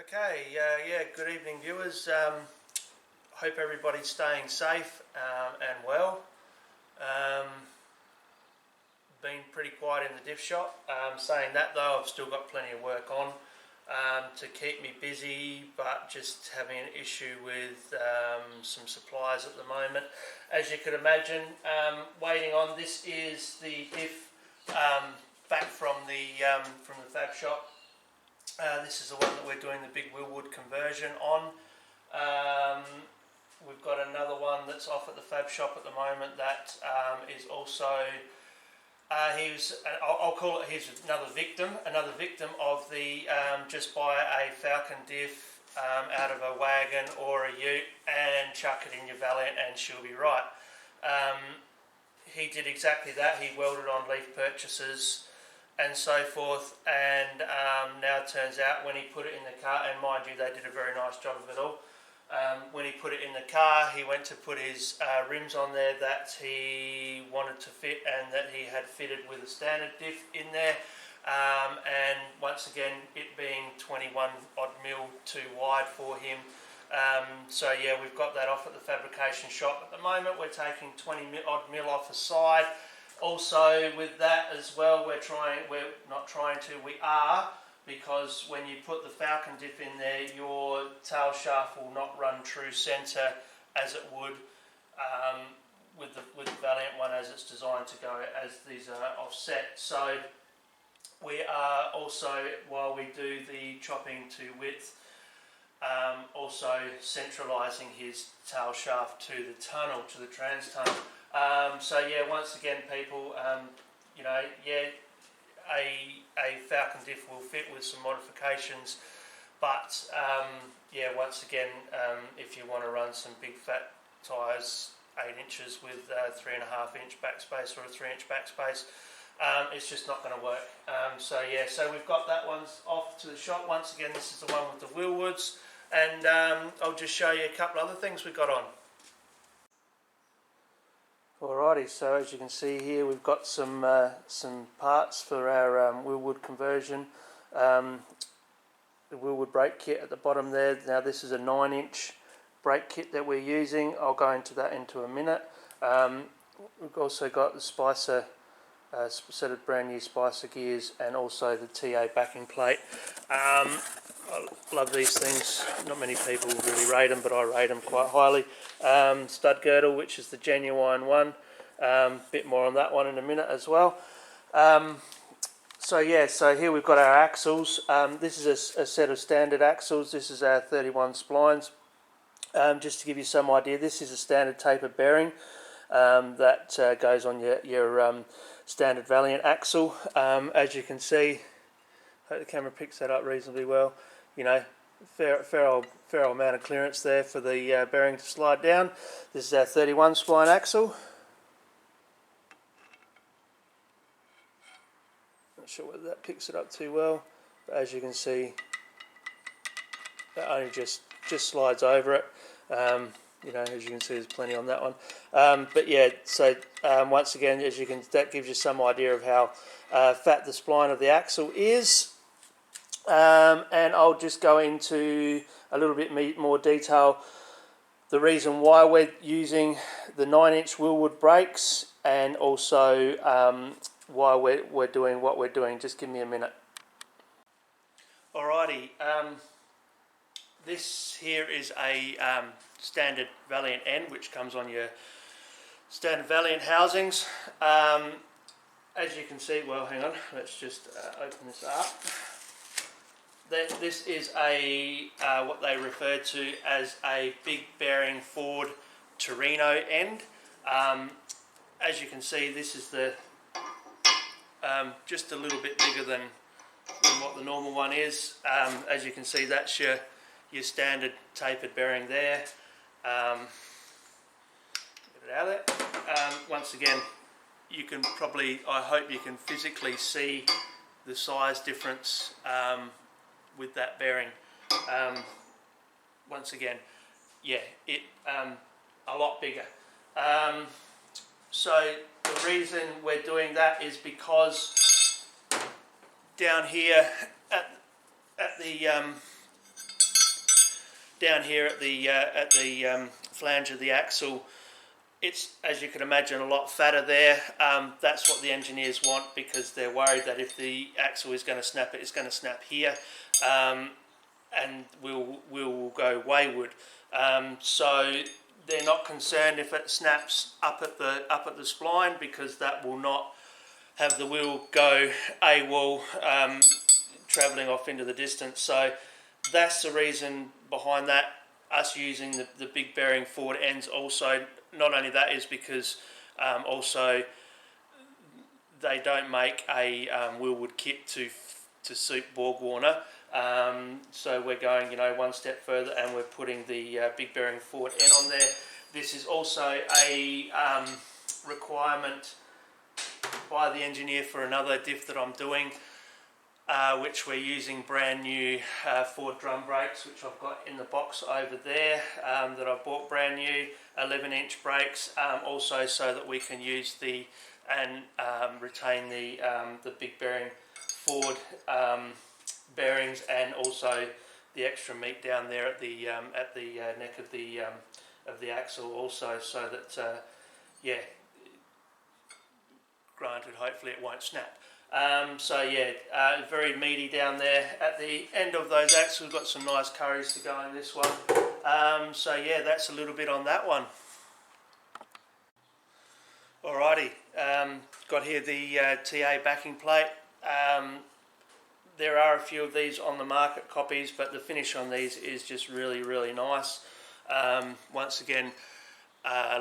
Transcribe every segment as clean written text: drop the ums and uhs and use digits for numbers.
Okay, yeah, good evening viewers. Hope everybody's staying safe and well. Been pretty quiet in the diff shop. Saying that though, I've still got plenty of work on to keep me busy, but just having an issue with some supplies at the moment. As you could imagine, waiting on, this is the diff back from the fab shop. This is the one that we're doing the big Wilwood conversion on. We've got another one that's off at the fab shop at the moment that is also, I'll call it, he's another victim of the just buy a Falcon diff out of a wagon or a ute and chuck it in your Valiant and she'll be right. He did exactly that. He welded on leaf purchases and so forth, and now it turns out when he put it in the car, and mind you they did a very nice job of it all, when he put it in the car he went to put his rims on there that he wanted to fit and that he had fitted with a standard diff in there, and once again it being 21 odd mil too wide for him. So yeah, we've got that off at the fabrication shop at the moment. We're taking 20 odd mil off a side. Also with that as well, we are, because when you put the Falcon diff in there, your tail shaft will not run true centre as it would with the Valiant one as it's designed to go, as these are offset. So we are also, while we do the chopping to width, also centralising his tail shaft to the tunnel, to the trans tunnel. So yeah, once again people, yeah, a Falcon diff will fit with some modifications, but yeah, once again, if you want to run some big fat tyres, 8 inches with 3.5 inch backspace or a 3 inch backspace, it's just not going to work. So yeah, so we've got that one's off to the shop. Once again, this is the one with the Wilwoods, and I'll just show you a couple other things we've got on. Alrighty, so as you can see here, we've got some parts for our Wilwood conversion. The Wilwood brake kit at the bottom there. Now this is a 9-inch brake kit that we're using. I'll go into that into a minute. We've also got the Spicer, set of brand new Spicer gears, and also the TA backing plate. I love these things. Not many people really rate them, but I rate them quite highly. Stud girdle, which is the genuine one. Bit more on that one in a minute as well. So yeah, so here we've got our axles. This is a set of standard axles. This is our 31 splines. Just to give you some idea, this is a standard tapered bearing that goes on your standard Valiant axle. As you can see, I hope the camera picks that up reasonably well. You know, fair old amount of clearance there for the bearing to slide down. This is our 31 spline axle. Not sure whether that picks it up too well, but as you can see, that only just slides over it. You know, as you can see, there's plenty on that one. But yeah, so once again, that gives you some idea of how fat the spline of the axle is. And I'll just go into a little bit more detail the reason why we're using the 9-inch Wilwood brakes, and also why we're doing what we're doing. Just give me a minute. Alrighty, this here is a standard Valiant end, which comes on your standard Valiant housings. As you can see, well, hang on, let's just open this up. This is a what they refer to as a big bearing Ford Torino end. As you can see, this is the just a little bit bigger than what the normal one is. As you can see, that's your standard tapered bearing there. Get it out of there. Once again, you can probably, I hope you can physically see the size difference with that bearing. Once again, yeah, it a lot bigger. So the reason we're doing that is because down here at the down here at the flange of the axle, it's, as you can imagine, a lot fatter there. That's what the engineers want, because they're worried that if the axle is going to snap, it's going to snap here, and we'll go wayward. So they're not concerned if it snaps up at the spline, because that will not have the wheel go AWOL, travelling off into the distance. So that's the reason behind that, us using the big bearing forward ends. Also, not only that is because also they don't make a Wilwood kit to suit Borg Warner. So we're going, one step further, and we're putting the big bearing forward end on there. This is also a requirement by the engineer for another diff that I'm doing, which we're using brand new Ford drum brakes, which I've got in the box over there, that I've bought brand new 11-inch brakes, also so that we can use and retain the big bearing forward bearings, and also the extra meat down there at the neck of the axle also, so that granted, hopefully it won't snap. Very meaty down there at the end of those axles. Got some nice curries to go in this one. That's a little bit on that one. Alrighty, got here the TA backing plate. There are a few of these on the market, copies, but the finish on these is just really, really nice. Once again,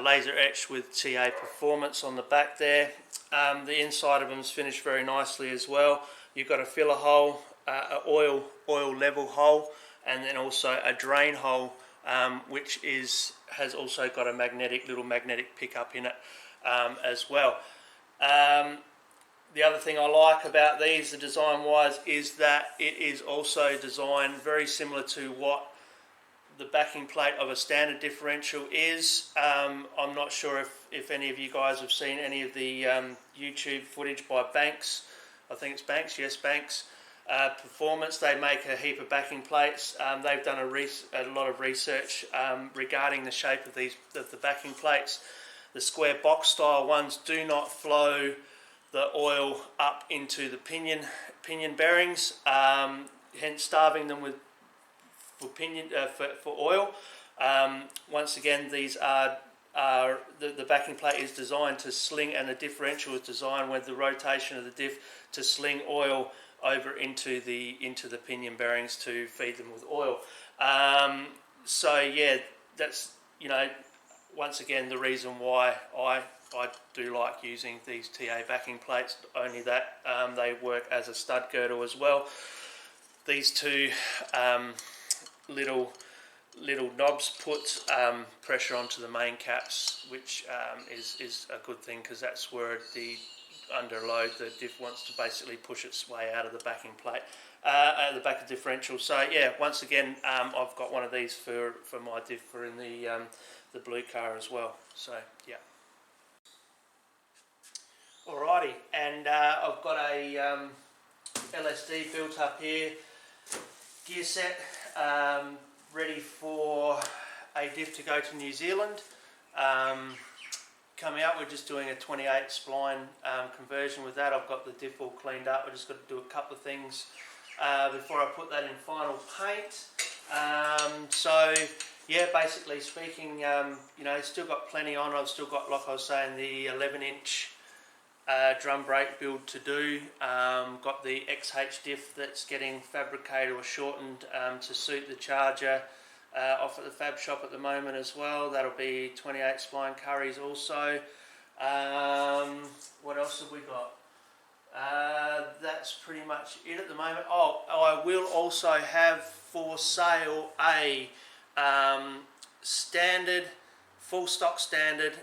laser etched with TA Performance on the back there. The inside of them is finished very nicely as well. You've got a filler hole, an oil level hole, and then also a drain hole, which has also got a little magnetic pickup in it as well. The other thing I like about these, the design-wise, is that it is also designed very similar to what the backing plate of a standard differential is. I'm not sure if any of you guys have seen any of the YouTube footage by Banks. I think it's Banks, yes, Banks. Performance, they make a heap of backing plates. They've done a lot of research regarding the shape of the backing plates. The square box style ones do not flow the oil up into the pinion bearings, hence starving them for oil. Once again, these are the backing plate is designed to sling, and the differential is designed with the rotation of the diff to sling oil over into the pinion bearings to feed them with oil. That's once again the reason why I do like using these TA backing plates. Only that they work as a stud girdle as well. These two little knobs put pressure onto the main caps, which is a good thing, because that's where under load the diff wants to basically push its way out of the backing plate, at the back of differential. So once again, I've got one of these for my diff for in the blue car as well. So alrighty, and I've got a LSD built up here, gear set, ready for a diff to go to New Zealand. Coming up, we're just doing a 28 spline conversion with that. I've got the diff all cleaned up. I've just got to do a couple of things before I put that in final paint. Basically speaking, still got plenty on. I've still got, like I was saying, the 11-inch drum brake build to do. Got the XH diff that's getting fabricated or shortened to suit the Charger off at the fab shop at the moment as well. That'll be 28 spline curries also. What else have we got? That's pretty much it at the moment. I will also have for sale a full stock standard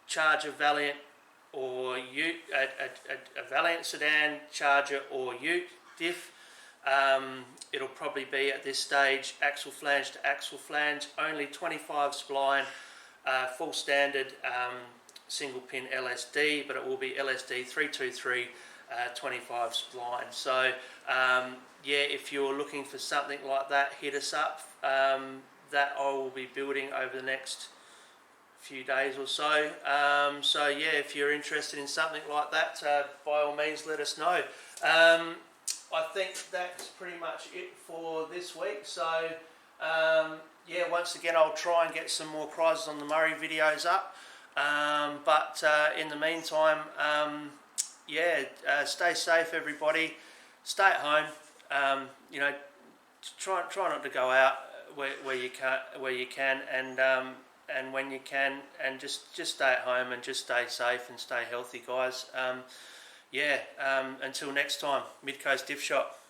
Charger Valiant or Ute, a Valiant sedan, Charger or Ute diff. It'll probably be at this stage axle flange to axle flange, only 25 spline, full standard single pin LSD, but it will be LSD 323 25 spline. So yeah, if you're looking for something like that, hit us up. That I will be building over the next few days or so. So yeah, if you're interested in something like that, by all means let us know. I think that's pretty much it for this week. So yeah, once again I'll try and get some more prizes on the Murray videos up, but in the meantime, yeah, stay safe everybody, stay at home, you know, try not to go out where you can, and when you can, and just stay at home and just stay safe and stay healthy, guys. Yeah, until next time, Mid Coast Diff Shop.